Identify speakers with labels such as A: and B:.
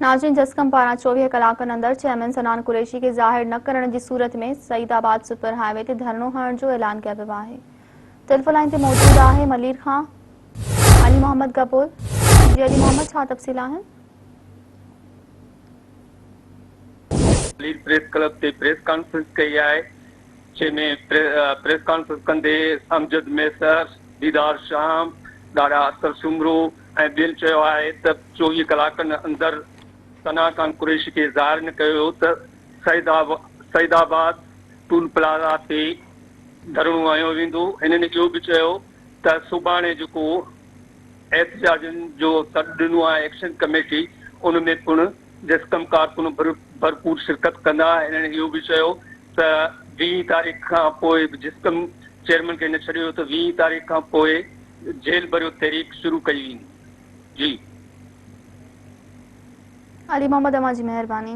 A: नाज़रीन, जस्कम पारां 24 कलाकनि अंदरि चेयरमैन सनान कुरैशी खे ज़ाहिर न करण जी सूरत में सईदाबाद सुपर हाईवे ते धरणो हणण जो ऐलान कयो वियो आहे। टेलीफोन लाइन ते मौजूद आहे मलीर खां अली मोहम्मद कपूर। जी अली मोहम्मद, छा तफ़सील आहिनि?
B: प्रेस क्लब ते प्रेस कॉन्फ्रेंस कई आहे, जंहिंमें प्रेस कॉन्फ्रेंस कंदे अमजद मैसर, दीदार शाम, ॾाढा असर सुमरो ऐं ॿियनि चयो आहे त 24 कलाकनि अंदरि सना खान कुरैशी खे ज़ाहिर न कयो त सईदाबाद टूल प्लाज़ा ते धरणो हयो वेंदो। हिननि इहो बि चयो त सुभाणे जेको एहतजाजनि जो सॾु ॾिनो आहे एक्शन कमेटी, उन में पिणु जस्कम कारकुन भरपूर शिरकत कंदा। हिननि इहो बि चयो त 20 तारीख़ खां पोइ जस्कम चेयरमैन खे न छॾियो त 20 तारीख़ खां पोइ जेल भरियो तहरीक शुरू कई वेंदी। जी
A: अली मोहम्मद, अमां जी महिरबानी।